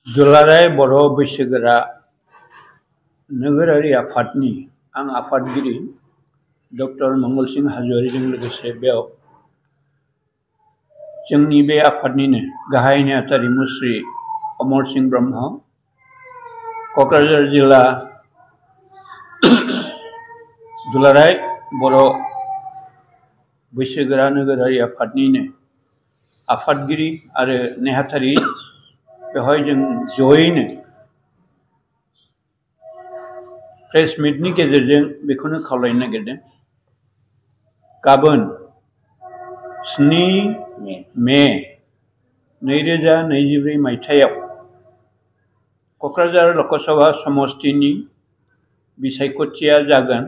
दुलाराय बर' बैसोगोरा नोगोरारि आफादनि आं आफादगिरि डक्टर मंगलसिं हाज'वारिजों लोगोसे बेयाव जोंनि बे आफादनिनो गाहाय नेहाथारि मुस्रि अमर सिंह ब्रह्म, क'क्राझार जिल्ला दुलाराय बर' बैसोगोरा नोगोरारि आफादनिनो आफादगिरि आरो नेहाथारि बेवहाय जों जयैनो प्रेस मिटनि गेजेरजों बेखौनो खावलायनो नागिरदों। गाबोन 7 मे 2024 मायथाइयाव क'क्राझार लकसभा समष्टिनि बिसायख'थिया जागोन।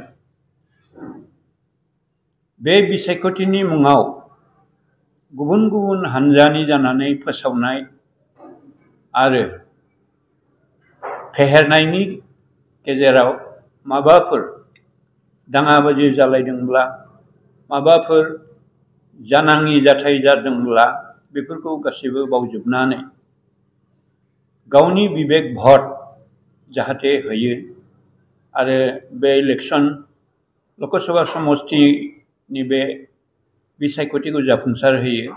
बे बिसायख'थिनि मुङाव गुबुन गुबुन हानजानि जानानै फोसावनाय आरो फेहेरनायनि गेजेराव माबाफोर दाङाबाजि जालायदोंब्ला, माबाफोर जानाङि जाथाय जादोंब्ला बेफोरखौ गासैबो बावजोबनानै गावनि बिबेक भट जाहाथे होयो आरो बे इलेक्सन लकसभा समष्टिनि बे बिसायख'थिखौ जाफुंसार होयो।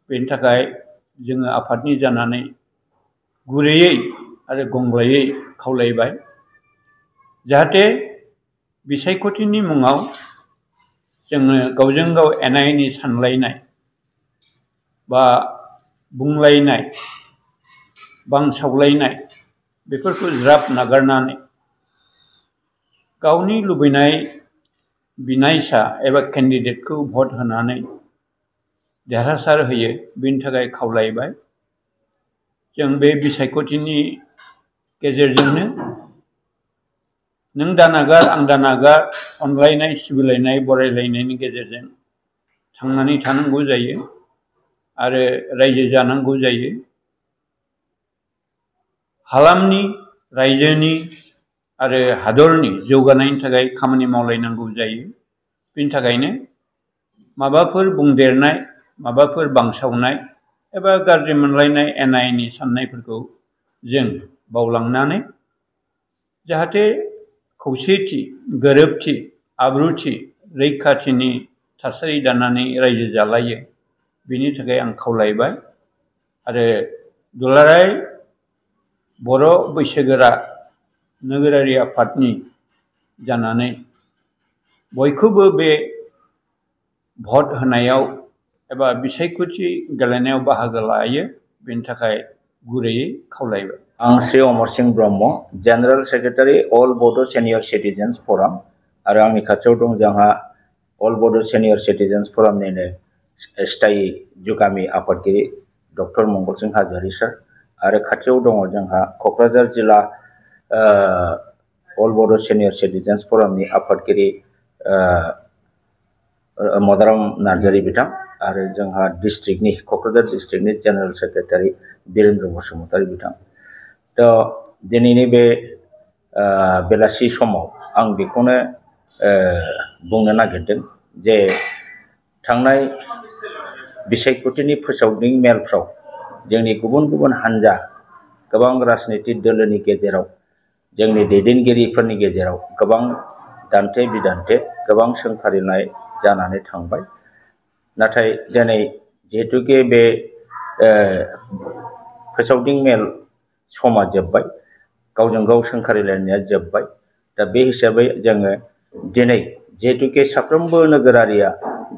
बेनि थाखाय जोङो आफादनि जानानै गुरैयै आरो गंग्लायै खावलायबाय जाहाथे बिसायख'थिनि मुङाव जोङो गावजों गाव एना एनि सानलायनाय बा बुंलायनाय बांसावलायनाय बेफोरखौ ज्राब नागारनानै गावनि लुबैनाय बिनायसा एबा केन्डिडेटखौ भट होनानै देरहासार होयो। बेनि थाखाय खावलायबाय। जों बे बिसायख'थिनि गेजेरजोंनो नों दानागार आं दानागार अनलायनाय सिबिलायनाय बरायलायनायनि गेजेरजों थांनानै थानांगौ जायो आरो रायजो जानांगौ जायो। हालामनि, रायजोनि आरो हादरनि जौगानायनि थाखाय खामानि मावलायनांगौ जायो। बेनि थाखायनो माबाफोर बुंदेरनाय, माबाफोर बांसावनाय एबा गाज्रि मोनलायनाय एना एनि साननायफोरखौ जों बावलांनानै जाहाथे खौसेथि, गोरोबथि, आब्रुथि, रैखाथिनि थासारि दानानै रायजो जालायो। बेनि थाखाय आं खावलायबाय आरो दुलाराय बर' बैसोगोरा नोगोरारि आफादनि जानानै बयखौबो बे भट होनायाव एबा बिसायख'थि गेलेनायाव बाहागो लायो। बेनि थाखाय गुरैयै खावलायबाय। आं श्री अमर सिंह ब्रह्म, जेनेरेल सेक्रेटारि अल बड' सिनियर सिटिजेन्स फराम आरो आंनि खाथियाव दं जोंहा अल बड' सिनियर सिटिजेन्स फरामनिनो स्थायी जुगामि आफादगिरि डक्टर मंगलसिं हाज'वारि सार आरो खाथियाव दङ जोंहा क'क्राझार जिल्ला अल बड' सिनियर सिटिजेन्स फरामनि आफादगिरि मदाराम नार्जारि बिथां आरो जोंहा डिस्ट्रिक्टनि क'क्राझार डिस्ट्रिक्टनि जेनेरेल सेक्रेटारि बिरेन्द्र बसुमतारी बिथां। दा दिनैनि बे बेलासि समाव आं बेखौनो बुंनो नागिरदों जे थांनाय बिसायख'थिनि फोसावदिं मेलफ्राव जोंनि गुबुन गुबुन हानजा गोबां राजनितिक दोलोनि गेजेराव जोंनि दैदेनगिरिफोरनि गेजेराव गोबां दान्थे बिदान्थे गोबां सोंखारिनाय जानानै थांबाय। नाथाय दिनै जिहेतुके बे फोसावदिं मेल समा जोब्बाय, गावजों गाव सोंखारिलायनाया जोब्बाय। दा बे हिसाबै जोङो दिनै जिहेतुके साफ्रोमबो नोगोरारिया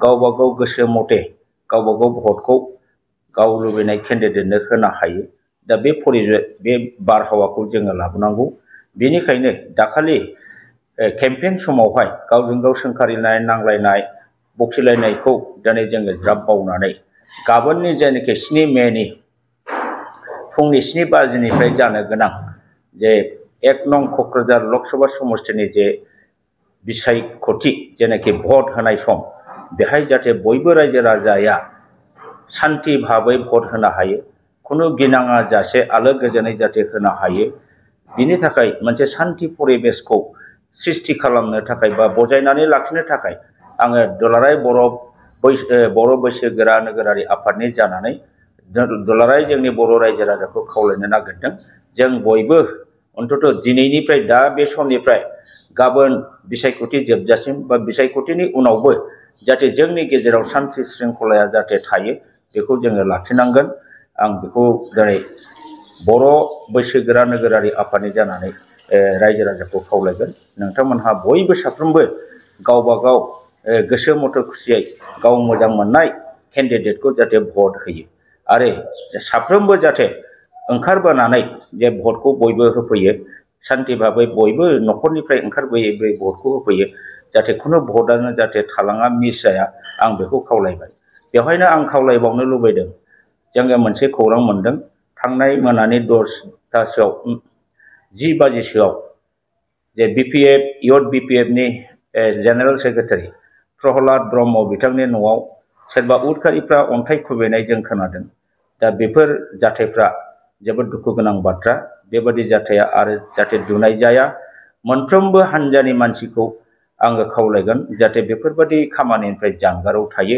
गावबा गाव गोसो मथे गावबा गाव भटखौ गाव लुबैनाय केन्डिडेटनो होनो हायो। दा बे बे बारहावाखौ जोङो लाबोनांगौ। बेनिखायनो दाखालि केम्पेइन समावहाय गावजों गाव सोंखारिनाय, नांलायनाय, बखिलायनायखौ दिनै जोङो ज्राब बावनानै गाबोननि जेनाखि 7 मेनि फुंनि 7 बाजिनिफ्राय जानो गोनां जे 1 नं क'क्राझार लकसभा समष्टिनि जे बिसायख'थि जेनाखि भट होनाय सम, बेहाय जाहाथे बयबो रायजो राजाया सान्थि भाबै भट होनो हायो, खुनु गिनाङा जासे आलो गोजोनै जाहाथे होनो हायो, बिनि थाखाय मोनसे सान्थि परिबेसखौ सृष्टि खालामनो थाखाय बा बजायनानै लाखिनो थाखाय आङो दुलाराय बर' बैसोगोरा नोगोरारि आफादनि जानानै दुलाराय जोंनि बर' रायजो राजाखौ खावलायनो नागिरदों जों बयबो अन्तत दिनैनिफ्राय दा बे समनिफ्राय गाबोन बिसायख'थि जोबजासिम बा बिसायख'थिनि उनावबो जाहाथे जोंनि गेजेराव शान्ति शृंखलाया जाहाथे थायो बेखौ जोङो लाखिनांगोन। आं बेखौ दिनै बर' बैसोगोरा नोगोरारि आफादनि जानानै रायजो राजाखौ खावलायगोन नोंथांमोनहा बयबो साफ्रोमबो गावबा गाव गोसो मथे खुसियै गाव मोजां मोननाय केन्डिडेटखौ जाहाथे भट होयो आरो साफ्रोमबो जाहाथे ओंखारबोनानै जे भटखौ बयबो होफैयो शान्ति भाबै बयबो न'खरनिफ्राय ओंखारबोयै भटखौ होफैयो जाहाथे खुनु भटआनो जाहाथे थालाङा मिस जाया आं बेखौ खावलायबाय। बेवहायनो आं खावलायबावनो लुबैदों जोङो मोनसे खौरां मोनदों थांनाय मोनानि 10टासोआव 10 बाजिसोआव जे BPF इउथ BPFनि जेनेरेल सेक्रेटारि प्रहलाद ब्रह्म बिथांनि न'आव सोरबा उदखारिफ्रा अन्थाइ खुबैनाय जों खोनादों। दा बेफोर जाथायफ्रा जोबोद दुखु गोनां बाथ्रा। बेबादि जाथाया आरो जाहाथे दुनाय जाया मोनफ्रोमबो हान्जानि मानसिखौ आङो खावलायगोन जाहाथे बेफोरबादि खामानिनिफ्राय जानगाराव थायो।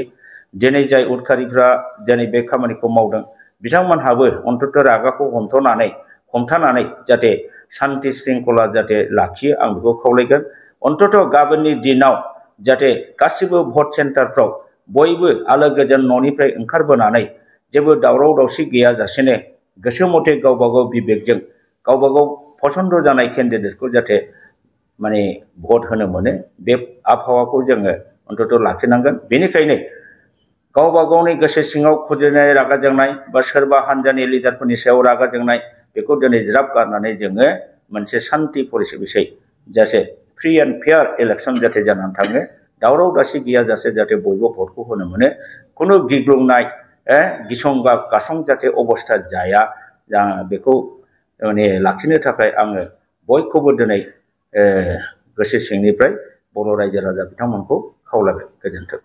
दिनै जाय उदखारिफ्रा दिनै बे खामानिखौ मावदों बिथांमोनहाबो अन्तत रागाखौ हमथानानै जाहाथे शान्ति शृंखला जाहाथे लाखियो आं बेखौ खावलायगोन। अन्तत गाबोननि दिनाव जाहाथे गासिबो भट सेन्टारफ्राव बयबो आलो गोजोन न'निफ्राय ओंखारबोनानै जेबो दावराव दावसि गैयाजासेनो गोसो मथे गावबा गाव बिबेकजों गावबा गाव पसन्द जानाय केन्डिडेटखौ जाहाथे माने भट होनो मोनो बे आबहावाखौ जोङो अन्तत लाखिनांगोन। बेनिखायनो गावबा गावनि गोसो सिङाव खुद्रिनाय रागा जोंनाय बा सोरबा हान्जानि लिडारफोरनि सायाव रागा जोंनाय बेखौ दिनै ज्राब गारनानै जोङो मोनसे शान्ति परिबेसै जाहाथे फ्रि एन्ड फेयार इलेक्सन जाहाथे जानानै थाङो दावराव दावसि गैयाजासे जाहाथे बयबो भटखौ होनो मोनो खुनु गिग्लुंनाय गिसं गासं जाहाथे अबस्था जाया बेखौ माने लाखिनो थाखाय आङो बयखौबो दिनै गोसो सिंनिफ्राय बर' रायजो राजा बिथांमोनखौ खावलायबाय। गोजोन्थों।